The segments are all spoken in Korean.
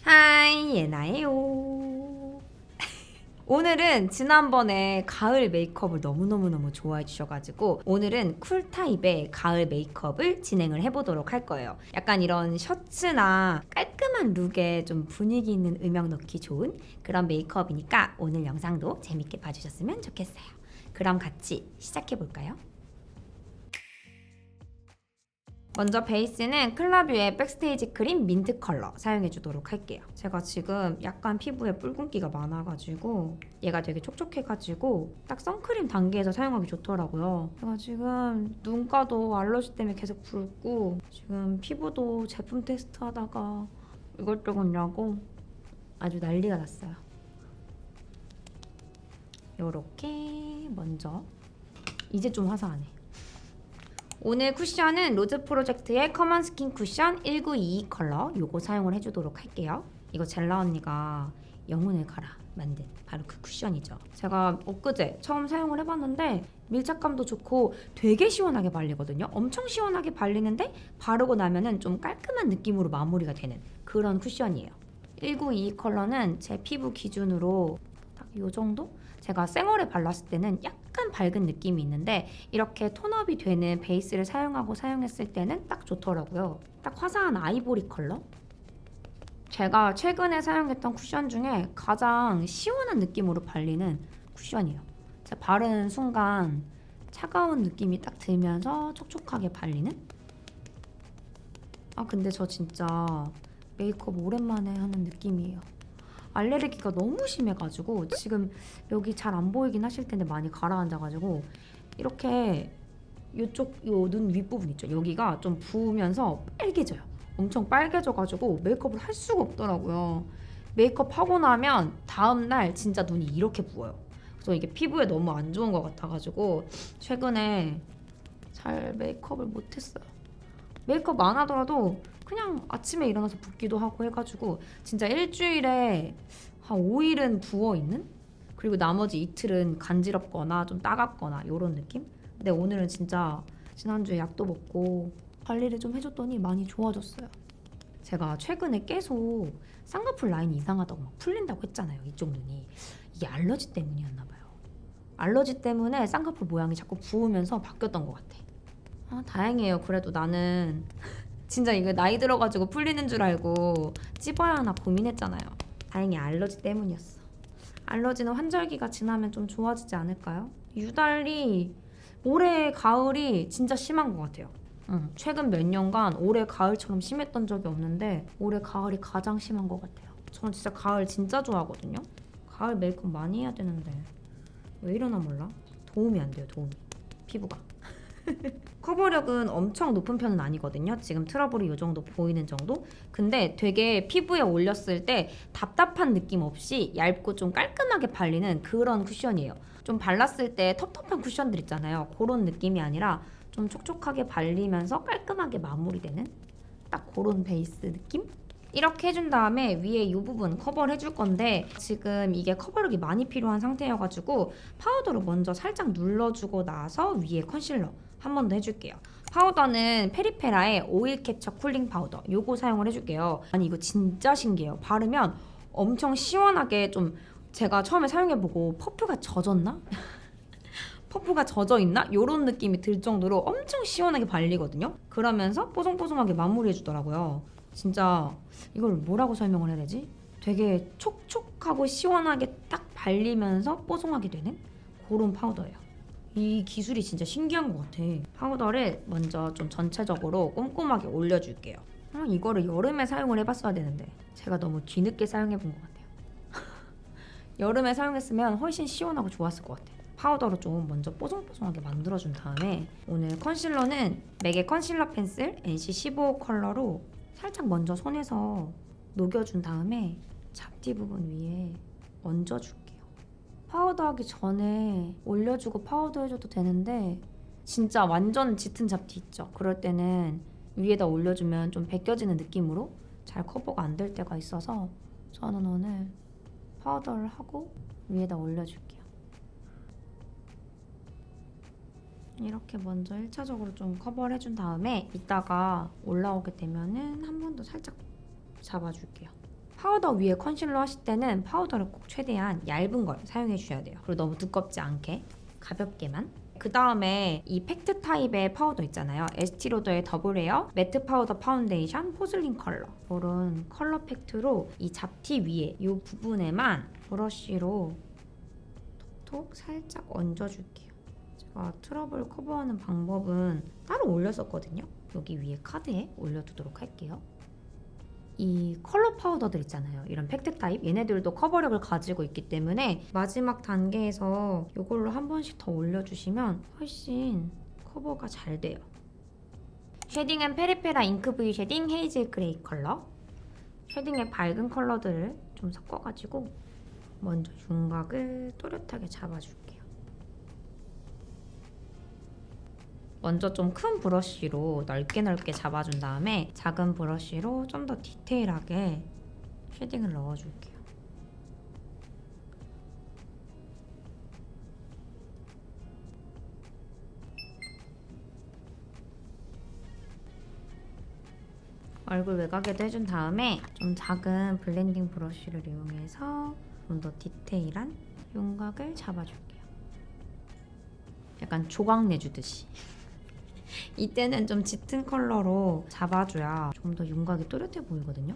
하이, 예나예요. 오늘은 지난번에 가을 메이크업을 너무너무너무 좋아해 주셔가지고 오늘은 쿨타입의 가을 메이크업을 진행을 해보도록 할 거예요. 약간 이런 셔츠나 깔끔한 룩에 좀 분위기 있는 음영 넣기 좋은 그런 메이크업이니까 오늘 영상도 재밌게 봐주셨으면 좋겠어요. 그럼 같이 시작해볼까요? 먼저 베이스는 클라뷰의 백스테이지 크림 민트 컬러 사용해주도록 할게요. 제가 지금 약간 피부에 붉은기가 많아가지고 얘가 되게 촉촉해가지고 딱 선크림 단계에서 사용하기 좋더라고요. 제가 지금 눈가도 알러지 때문에 계속 붉고 지금 피부도 제품 테스트하다가 이것저것 아주 난리가 났어요. 요렇게 먼저 이제 좀 화사하네. 오늘 쿠션은 로즈 프로젝트의 커먼 스킨 쿠션 1922 컬러 요거 사용을 해주도록 할게요. 이거 젤라 언니가 영혼을 갈아 만든 바로 그 쿠션이죠. 제가 엊그제 처음 사용을 해봤는데 밀착감도 좋고 되게 시원하게 발리거든요. 엄청 시원하게 발리는데 바르고 나면은 좀 깔끔한 느낌으로 마무리가 되는 그런 쿠션이에요. 1922 컬러는 제 피부 기준으로 딱 요 정도? 제가 생얼에 발랐을 때는 약간 밝은 느낌이 있는데 이렇게 톤업이 되는 베이스를 사용했을 때는 딱 좋더라고요. 딱 화사한 아이보리 컬러? 제가 최근에 사용했던 쿠션 중에 가장 시원한 느낌으로 발리는 쿠션이에요. 제가 바르는 순간 차가운 느낌이 딱 들면서 촉촉하게 발리는? 근데 저 진짜 메이크업 오랜만에 하는 느낌이에요. 알레르기가 너무 심해가지고 지금 여기 잘 안 보이긴 하실 텐데 많이 가라앉아가지고 이렇게 요쪽 요 눈 윗부분 있죠? 여기가 좀 부으면서 빨개져요. 엄청 빨개져가지고 메이크업을 할 수가 없더라고요. 메이크업 하고 나면 다음날 진짜 눈이 이렇게 부어요. 그래서 이게 피부에 너무 안 좋은 것 같아가지고 최근에 잘 메이크업을 못했어요. 메이크업 안 하더라도 그냥 아침에 일어나서 붓기도 하고 해가지고 진짜 일주일에 한 5일은 부어있는? 그리고 나머지 이틀은 간지럽거나 좀 따갑거나 이런 느낌? 근데 오늘은 진짜 지난주에 약도 먹고 관리를 좀 해줬더니 많이 좋아졌어요. 제가 최근에 계속 쌍꺼풀 라인이 이상하다고 막 풀린다고 했잖아요. 이쪽 눈이. 이게 알러지 때문이었나 봐요. 알러지 때문에 쌍꺼풀 모양이 자꾸 부으면서 바뀌었던 것 같아. 다행이에요. 그래도 나는 진짜 이거 나이 들어가지고 풀리는 줄 알고 찝어야 하나 고민했잖아요. 다행히 알러지 때문이었어. 알러지는 환절기가 지나면 좀 좋아지지 않을까요? 유달리 올해 가을이 진짜 심한 것 같아요. 최근 몇 년간 올해 가을처럼 심했던 적이 없는데 올해 가을이 가장 심한 것 같아요. 저는 진짜 가을 진짜 좋아하거든요. 가을 메이크업 많이 해야 되는데 왜 이러나 몰라? 도움이 안 돼요, 도움이. 피부가. 커버력은 엄청 높은 편은 아니거든요. 지금 트러블이 이 정도 보이는 정도? 근데 되게 피부에 올렸을 때 답답한 느낌 없이 얇고 좀 깔끔하게 발리는 그런 쿠션이에요. 좀 발랐을 때 텁텁한 쿠션들 있잖아요. 그런 느낌이 아니라 좀 촉촉하게 발리면서 깔끔하게 마무리되는 딱 그런 베이스 느낌? 이렇게 해준 다음에 위에 이 부분 커버를 해줄 건데 지금 이게 커버력이 많이 필요한 상태여가지고 파우더로 먼저 살짝 눌러주고 나서 위에 컨실러 한 번 더 해줄게요. 파우더는 페리페라의 오일 캡처 쿨링 파우더 요거 사용을 해줄게요. 아니 이거 진짜 신기해요. 바르면 엄청 시원하게 좀 제가 처음에 사용해보고 퍼프가 젖었나? 퍼프가 젖어있나? 요런 느낌이 들 정도로 엄청 시원하게 발리거든요. 그러면서 뽀송뽀송하게 마무리해주더라고요. 진짜 이걸 뭐라고 설명을 해야 되지? 되게 촉촉하고 시원하게 딱 발리면서 뽀송하게 되는 그런 파우더예요. 이 기술이 진짜 신기한 것 같아. 파우더를 먼저 좀 전체적으로 꼼꼼하게 올려줄게요. 이거를 여름에 사용을 해봤어야 되는데 제가 너무 뒤늦게 사용해본 것 같아요. 여름에 사용했으면 훨씬 시원하고 좋았을 것 같아요. 파우더로 좀 먼저 뽀송뽀송하게 만들어준 다음에 오늘 컨실러는 맥의 컨실러 펜슬 NC15 컬러로 살짝 먼저 손에서 녹여준 다음에 잡티 부분 위에 얹어줄게요. 파우더 하기 전에 올려주고 파우더 해줘도 되는데 진짜 완전 짙은 잡티 있죠? 그럴 때는 위에다 올려주면 좀 벗겨지는 느낌으로 잘 커버가 안 될 때가 있어서 저는 오늘 파우더를 하고 위에다 올려줄게요. 이렇게 먼저 1차적으로 좀 커버를 해준 다음에 이따가 올라오게 되면은 한 번 더 살짝 잡아줄게요. 파우더 위에 컨실러 하실 때는 파우더를 꼭 최대한 얇은 걸 사용해 주셔야 돼요. 그리고 너무 두껍지 않게 가볍게만. 그 다음에 이 팩트 타입의 파우더 있잖아요. 에스티로더의 더블 에어 매트 파우더 파운데이션 포슬린 컬러, 이런 컬러 팩트로 이 잡티 위에 이 부분에만 브러쉬로 톡톡 살짝 얹어줄게요. 제가 트러블 커버하는 방법은 따로 올렸었거든요. 여기 위에 카드에 올려두도록 할게요. 이 컬러 파우더들 있잖아요. 이런 팩트 타입, 얘네들도 커버력을 가지고 있기 때문에 마지막 단계에서 이걸로 한 번씩 더 올려주시면 훨씬 커버가 잘 돼요. 쉐딩은 페리페라 잉크 브이 쉐딩 헤이즐 그레이 컬러. 쉐딩의 밝은 컬러들을 좀 섞어가지고 먼저 윤곽을 또렷하게 잡아줄게요. 먼저 좀 큰 브러쉬로 넓게 잡아준 다음에 작은 브러쉬로 좀 더 디테일하게 쉐딩을 넣어줄게요. 얼굴 외곽에도 해준 다음에 좀 작은 블렌딩 브러쉬를 이용해서 좀 더 디테일한 윤곽을 잡아줄게요. 약간 조각 내주듯이. 이때는 좀 짙은 컬러로 잡아줘야 좀 더 윤곽이 또렷해 보이거든요.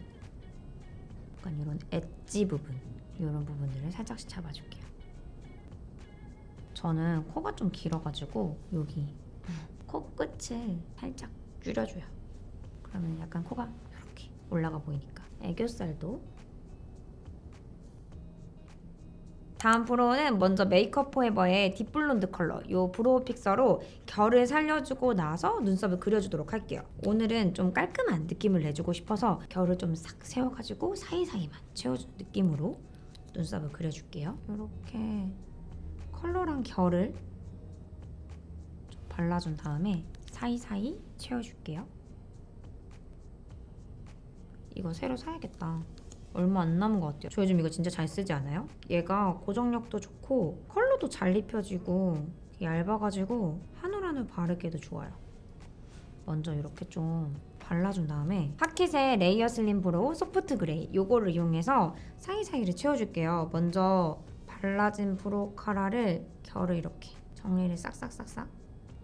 약간 이런 엣지 부분, 이런 부분들을 살짝씩 잡아줄게요. 저는 코가 좀 길어가지고 여기 코끝을 살짝 줄여줘요. 그러면 약간 코가 이렇게 올라가 보이니까. 애교살도. 다음 브로우는 먼저 메이크업 포에버의 딥블론드 컬러, 이 브로우 픽서로 결을 살려주고 나서 눈썹을 그려주도록 할게요. 오늘은 좀 깔끔한 느낌을 내주고 싶어서 결을 좀 싹 세워가지고 사이사이만 채워주는 느낌으로 눈썹을 그려줄게요. 이렇게 컬러랑 결을 좀 발라준 다음에 사이사이 채워줄게요. 이거 새로 사야겠다. 얼마 안 남은 것 같아요. 저 요즘 이거 진짜 잘 쓰지 않아요? 얘가 고정력도 좋고 컬러도 잘 입혀지고 얇아가지고 한 올 한 올 바르기에도 좋아요. 먼저 이렇게 좀 발라준 다음에 핫킷의 레이어 슬림 브로우 소프트 그레이, 요거를 이용해서 사이사이를 채워줄게요. 먼저 발라진 브로우 카라를 결을 이렇게 정리를 싹싹싹싹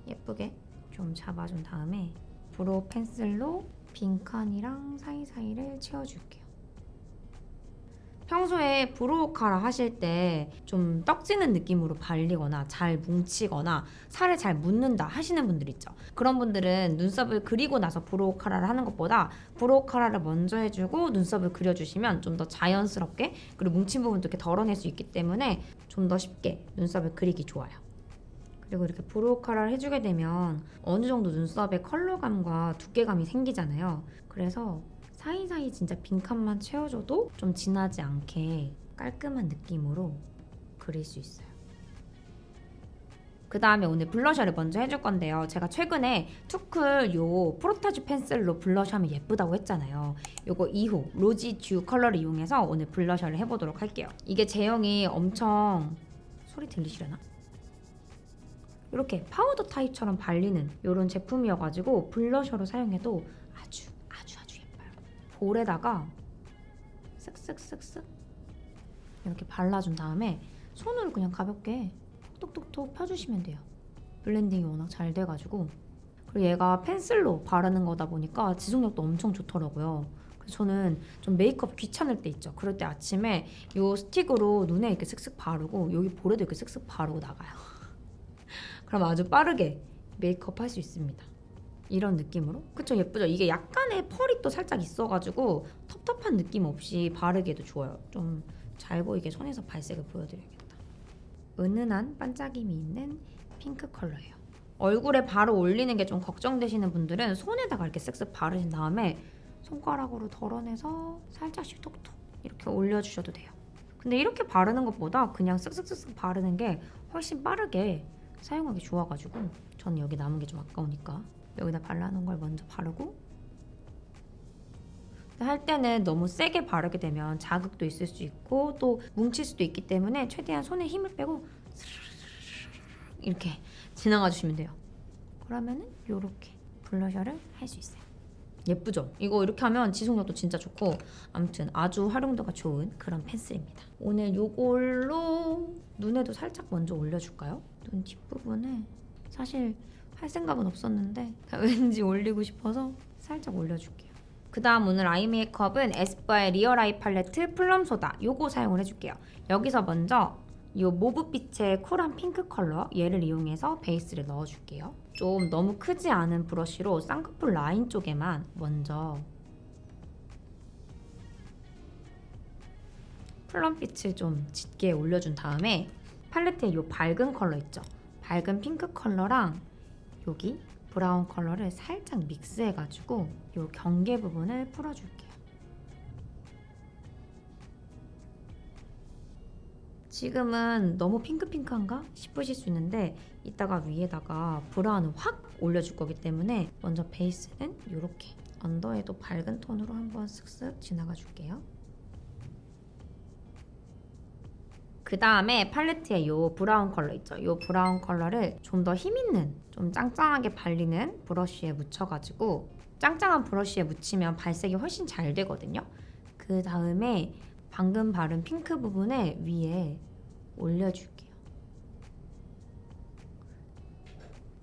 예쁘게 좀 잡아준 다음에 브로우 펜슬로 빈칸이랑 사이사이를 채워줄게요. 평소에 브로우 카라 하실 때 좀 떡지는 느낌으로 발리거나 잘 뭉치거나 살을 잘 묻는다 하시는 분들 있죠. 그런 분들은 눈썹을 그리고 나서 브로우 카라를 하는 것보다 브로우 카라를 먼저 해주고 눈썹을 그려주시면 좀 더 자연스럽게, 그리고 뭉친 부분도 이렇게 덜어낼 수 있기 때문에 좀 더 쉽게 눈썹을 그리기 좋아요. 그리고 이렇게 브로우 카라를 해주게 되면 어느 정도 눈썹의 컬러감과 두께감이 생기잖아요. 그래서 사이사이 진짜 빈칸만 채워줘도 좀 진하지 않게 깔끔한 느낌으로 그릴 수 있어요. 그 다음에 오늘 블러셔를 먼저 해줄 건데요. 제가 최근에 투쿨 요 프로타주 펜슬로 블러셔 하면 예쁘다고 했잖아요. 요거 2호 로지 듀 컬러를 이용해서 오늘 블러셔를 해보도록 할게요. 이게 제형이 엄청, 소리 들리시려나? 이렇게 파우더 타입처럼 발리는 이런 제품이어가지고 블러셔로 사용해도 아주 예뻐요. 볼에다가 쓱쓱쓱쓱 이렇게 발라준 다음에 손으로 그냥 가볍게 톡톡톡 펴주시면 돼요. 블렌딩이 워낙 잘 돼가지고. 그리고 얘가 펜슬로 바르는 거다 보니까 지속력도 엄청 좋더라고요. 그래서 저는 좀 메이크업 귀찮을 때 있죠. 그럴 때 아침에 이 스틱으로 눈에 이렇게 쓱쓱 바르고 여기 볼에도 이렇게 쓱쓱 바르고 나가요. 그럼 아주 빠르게 메이크업 할 수 있습니다. 이런 느낌으로. 그쵸, 예쁘죠? 이게 약간의 펄이 또 살짝 있어가지고 텁텁한 느낌 없이 바르기에도 좋아요. 좀 잘 보이게 손에서 발색을 보여드려야겠다. 은은한 반짝임이 있는 핑크 컬러예요. 얼굴에 바로 올리는 게 좀 걱정되시는 분들은 손에다가 이렇게 쓱쓱 바르신 다음에 손가락으로 덜어내서 살짝씩 톡톡 이렇게 올려주셔도 돼요. 근데 이렇게 바르는 것보다 그냥 쓱쓱쓱쓱 바르는 게 훨씬 빠르게 사용하기 좋아가지고 저는 여기 남은 게 좀 아까우니까 여기다 발라놓은 걸 먼저 바르고 할 때는 너무 세게 바르게 되면 자극도 있을 수 있고 또 뭉칠 수도 있기 때문에 최대한 손에 힘을 빼고 이렇게 지나가 주시면 돼요. 그러면은 이렇게 블러셔를 할 수 있어요. 예쁘죠? 이거 이렇게 하면 지속력도 진짜 좋고 아무튼 아주 활용도가 좋은 그런 펜슬입니다. 오늘 이걸로 눈에도 살짝 먼저 올려줄까요? 눈 뒷부분에 사실 할 생각은 없었는데 왠지 올리고 싶어서 살짝 올려줄게요. 그 다음 오늘 아이 메이크업은 에스쁘아의 리얼 아이 팔레트 플럼 소다 요거 사용을 해줄게요. 여기서 먼저 이 모브빛의 쿨한 핑크 컬러 얘를 이용해서 베이스를 넣어줄게요. 좀 너무 크지 않은 브러쉬로 쌍꺼풀 라인 쪽에만 먼저 플럼빛을 좀 짙게 올려준 다음에 팔레트에 이 밝은 컬러 있죠? 밝은 핑크 컬러랑 여기 브라운 컬러를 살짝 믹스해가지고 이 경계 부분을 풀어줄게요. 지금은 너무 핑크핑크한가 싶으실 수 있는데 이따가 위에다가 브라운을 확 올려줄 거기 때문에 먼저 베이스는 이렇게 언더에도 밝은 톤으로 한번 쓱쓱 지나가 줄게요. 그 다음에 팔레트에 이 브라운 컬러 있죠? 이 브라운 컬러를 좀 더 힘있는, 좀 짱짱하게 발리는 브러쉬에 묻혀가지고 짱짱한 브러쉬에 묻히면 발색이 훨씬 잘 되거든요. 그 다음에 방금 바른 핑크 부분에 위에 올려줄게요.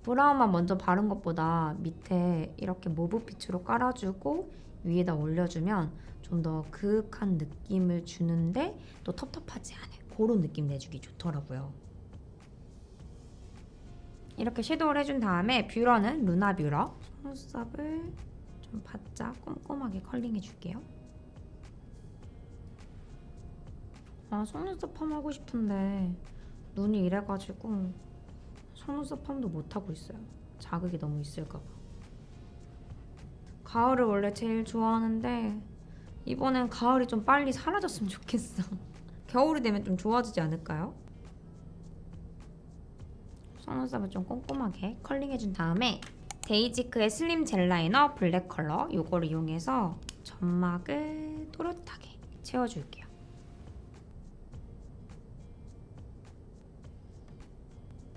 브라운만 먼저 바른 것보다 밑에 이렇게 모브빛으로 깔아주고 위에다 올려주면 좀 더 그윽한 느낌을 주는데 또 텁텁하지 않은 그런 느낌 내주기 좋더라고요. 이렇게 섀도우를 해준 다음에 뷰러는 루나 뷰러 속눈썹을 좀 바짝 꼼꼼하게 컬링해 줄게요. 아, 속눈썹 펌 하고 싶은데 눈이 이래가지고 속눈썹 펌도 못하고 있어요. 자극이 너무 있을까봐. 가을을 원래 제일 좋아하는데 이번엔 가을이 좀 빨리 사라졌으면 좋겠어. 겨울이 되면 좀 좋아지지 않을까요? 속눈썹을 좀 꼼꼼하게 컬링해준 다음에 데이지크의 슬림 젤 라이너 블랙 컬러 이걸 이용해서 점막을 또렷하게 채워줄게요.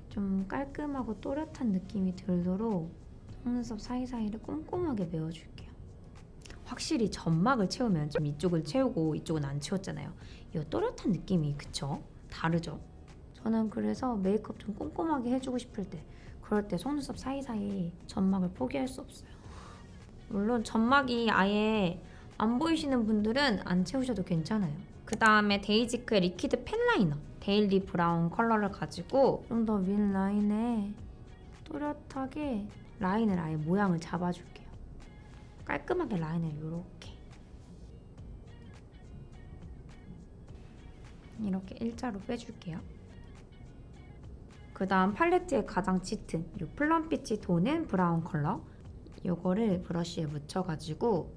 좀 깔끔하고 또렷한 느낌이 들도록 속눈썹 사이사이를 꼼꼼하게 메워줄게요. 확실히 점막을 채우면 좀 이쪽을 채우고 이쪽은 안 채웠잖아요. 이 또렷한 느낌이 그쵸? 다르죠? 저는 그래서 메이크업 좀 꼼꼼하게 해주고 싶을 때 그럴 때 속눈썹 사이사이 점막을 포기할 수 없어요. 물론 점막이 아예 안 보이시는 분들은 안 채우셔도 괜찮아요. 그 다음에 데이지크의 리퀴드 펜 라이너 데일리 브라운 컬러를 가지고 좀 더 윗 라인에 또렷하게 라인을 아예 모양을 잡아줄게요. 깔끔하게 라인을 이렇게 일자로 빼줄게요. 그 다음 팔레트의 가장 짙은 이 플럼빛이 도는 브라운 컬러 이거를 브러쉬에 묻혀가지고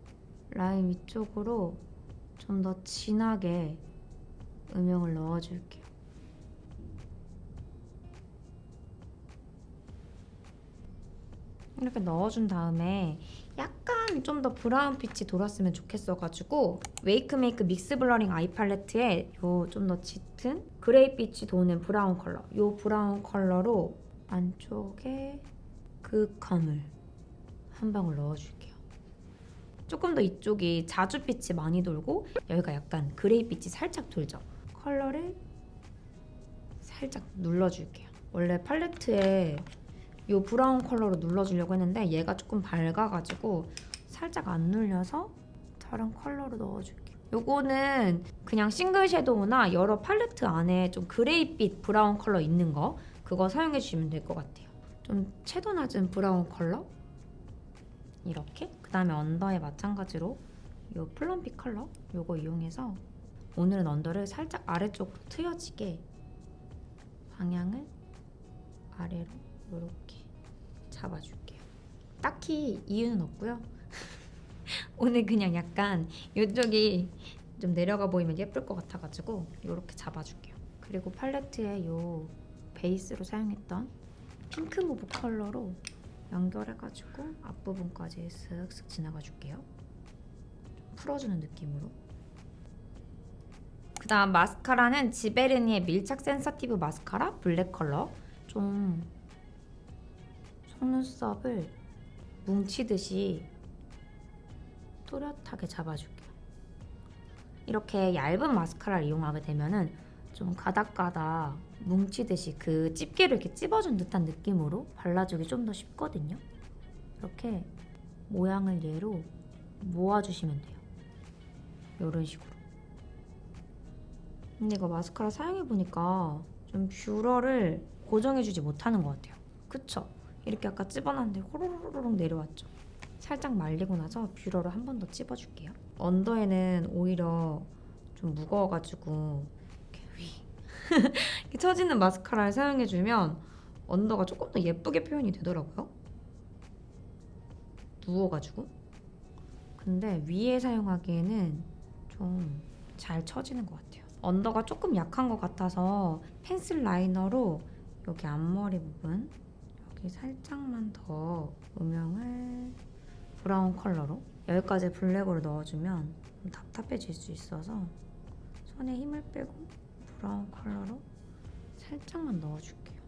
라인 위쪽으로 좀 더 진하게 음영을 넣어줄게요. 이렇게 넣어준 다음에 약간 좀 더 브라운 빛이 돌았으면 좋겠어가지고 웨이크메이크 믹스 블러링 아이 팔레트에 요 좀 더 짙은 그레이 빛이 도는 브라운 컬러 요 브라운 컬러로 안쪽에 그윽함을 한 방울 넣어줄게요. 조금 더 이쪽이 자주빛이 많이 돌고 여기가 약간 그레이 빛이 살짝 돌죠. 컬러를 살짝 눌러줄게요. 원래 팔레트에 이 브라운 컬러로 눌러주려고 했는데 얘가 조금 밝아가지고 살짝 안 눌려서 다른 컬러로 넣어줄게요. 요거는 그냥 싱글 섀도우나 여러 팔레트 안에 좀 그레이빛 브라운 컬러 있는 거 그거 사용해주시면 될 것 같아요. 좀 채도 낮은 브라운 컬러 이렇게 그 다음에 언더에 마찬가지로 이 플럼빛 컬러 요거 이용해서 오늘은 언더를 살짝 아래쪽으로 트여지게 방향을 아래로 이렇게 잡아줄게요. 딱히 이유는 없고요. 오늘 그냥 약간 이쪽이 좀 내려가 보이면 예쁠 것 같아가지고 이렇게 잡아줄게요. 그리고 팔레트에 이 베이스로 사용했던 핑크 무브 컬러로 연결해가지고 앞부분까지 슥슥 지나가줄게요. 풀어주는 느낌으로. 그 다음 마스카라는 지베르니의 밀착 센서티브 마스카라 블랙 컬러. 좀 속눈썹을 뭉치듯이 또렷하게 잡아줄게요. 이렇게 얇은 마스카라를 이용하게 되면은 좀 가닥가닥 뭉치듯이 그 집게를 이렇게 찝어준 듯한 느낌으로 발라주기 좀 더 쉽거든요. 이렇게 모양을 얘로 모아주시면 돼요. 이런 식으로. 근데 이거 마스카라 사용해보니까 좀 뷰러를 고정해주지 못하는 것 같아요. 그쵸? 이렇게 아까 찝어놨는데 호로로록 내려왔죠? 살짝 말리고 나서 뷰러를 한 번 더 찝어줄게요. 언더에는 오히려 좀 무거워가지고 이렇게 처지는 마스카라를 사용해주면 언더가 조금 더 예쁘게 표현이 되더라고요. 누워가지고. 근데 위에 사용하기에는 좀 잘 처지는 것 같아요. 언더가 조금 약한 것 같아서 펜슬 라이너로 여기 앞머리 부분 여기 살짝만 더 음영을 브라운 컬러로 여기까지 블랙으로 넣어주면 좀 답답해질 수 있어서 손에 힘을 빼고 브라운 컬러로 살짝만 넣어줄게요.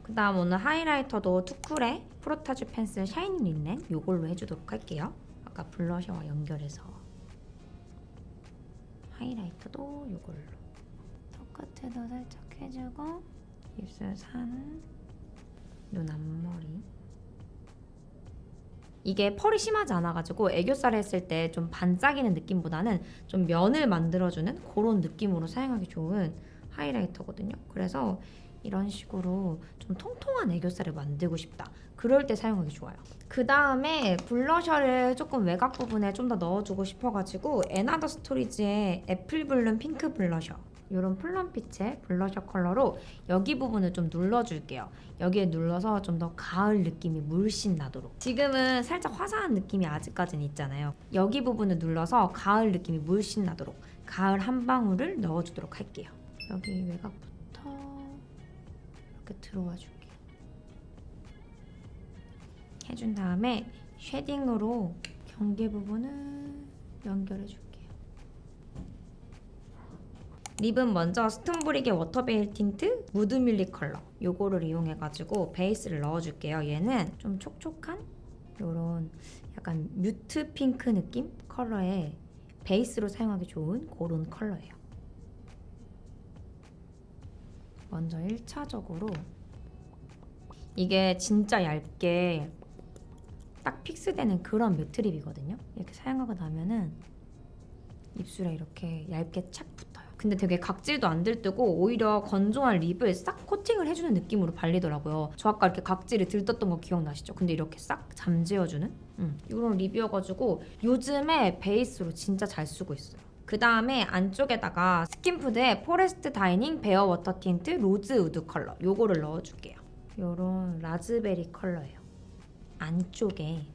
그 다음 오늘 하이라이터도 투쿨의 프로타주 펜슬 샤이니 린넨 이걸로 해주도록 할게요. 아까 블러셔와 연결해서 하이라이터도 이걸로 턱끝에도 살짝 해주고 입술 산, 눈 앞머리. 이게 펄이 심하지 않아가지고 애교살 했을 때 좀 반짝이는 느낌보다는 좀 면을 만들어주는 그런 느낌으로 사용하기 좋은 하이라이터거든요. 그래서 이런 식으로 좀 통통한 애교살을 만들고 싶다. 그럴 때 사용하기 좋아요. 그 다음에 블러셔를 조금 외곽 부분에 좀 더 넣어주고 싶어가지고 에나더 스토리지의 애플 블룸 핑크 블러셔 이런 플럼빛의 블러셔 컬러로 여기 부분을 좀 눌러줄게요. 여기에 눌러서 좀 더 가을 느낌이 물씬 나도록. 지금은 살짝 화사한 느낌이 아직까지는 있잖아요. 여기 부분을 눌러서 가을 느낌이 물씬 나도록 가을 한 방울을 넣어주도록 할게요. 여기 외곽부터 이렇게 들어와 줄게요. 해준 다음에 쉐딩으로 경계 부분을 연결해 줄게요. 립은 먼저 스톤브릭의 워터베일 틴트 무드뮬리 컬러 요거를 이용해가지고 베이스를 넣어줄게요. 얘는 좀 촉촉한 요런 약간 뮤트 핑크 느낌 컬러의 베이스로 사용하기 좋은 그런 컬러예요. 먼저 1차적으로 이게 진짜 얇게 딱 픽스되는 그런 매트립이거든요. 이렇게 사용하고 나면은 입술에 이렇게 얇게 착 붙어요. 근데 되게 각질도 안 들뜨고 오히려 건조한 립을 싹 코팅을 해주는 느낌으로 발리더라고요. 저 아까 이렇게 각질이 들떴던 거 기억나시죠? 근데 이렇게 싹 잠재워주는 이런 립이어가지고 요즘에 베이스로 진짜 잘 쓰고 있어요. 그 다음에 안쪽에다가 스킨푸드의 포레스트 다이닝 베어 워터 틴트 로즈 우드 컬러 요거를 넣어줄게요. 요런 라즈베리 컬러예요. 안쪽에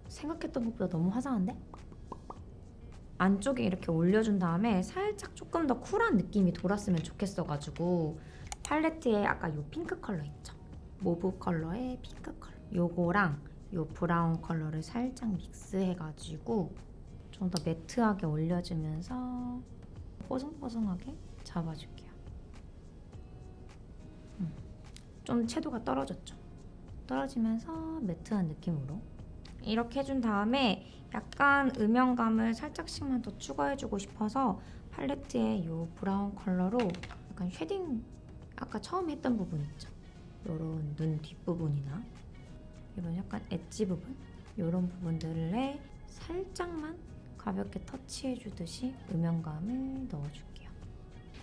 생각했던 것보다 너무 화사한데? 안쪽에 이렇게 올려준 다음에 살짝 조금 더 쿨한 느낌이 돌았으면 좋겠어가지고 팔레트에 아까 요 핑크 컬러 있죠? 모브 컬러의 핑크 컬러 요거랑 요 브라운 컬러를 살짝 믹스해가지고 좀 더 매트하게 올려주면서 뽀송뽀송하게 잡아줄게요. 좀 채도가 떨어졌죠? 떨어지면서 매트한 느낌으로 이렇게 해준 다음에 약간 음영감을 살짝씩만 더 추가해주고 싶어서 팔레트에 이 브라운 컬러로 약간 쉐딩 아까 처음 했던 부분 있죠? 요런 눈 뒷부분이나 이런 약간 엣지 부분 요런 부분들에 살짝만 가볍게 터치해주듯이 음영감을 넣어줄게요.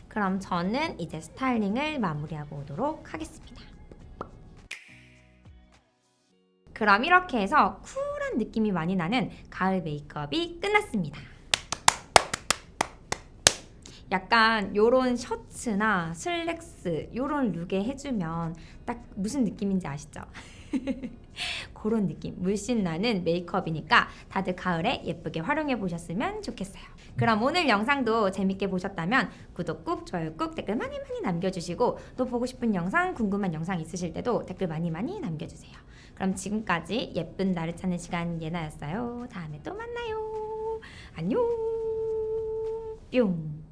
그럼 저는 이제 스타일링을 마무리하고 오도록 하겠습니다. 그럼 이렇게 해서 쿨한 느낌이 많이 나는 가을 메이크업이 끝났습니다. 약간 요런 셔츠나 슬랙스 요런 룩에 해주면 딱 무슨 느낌인지 아시죠? 그런 느낌 물씬 나는 메이크업이니까 다들 가을에 예쁘게 활용해 보셨으면 좋겠어요. 그럼 오늘 영상도 재밌게 보셨다면 구독 꾹, 좋아요 꾹, 댓글 많이 남겨주시고 또 보고 싶은 영상, 궁금한 영상 있으실 때도 댓글 많이 남겨주세요. 그럼 지금까지 예쁜 나를 찾는 시간 예나였어요. 다음에 또 만나요. 안녕. 뿅.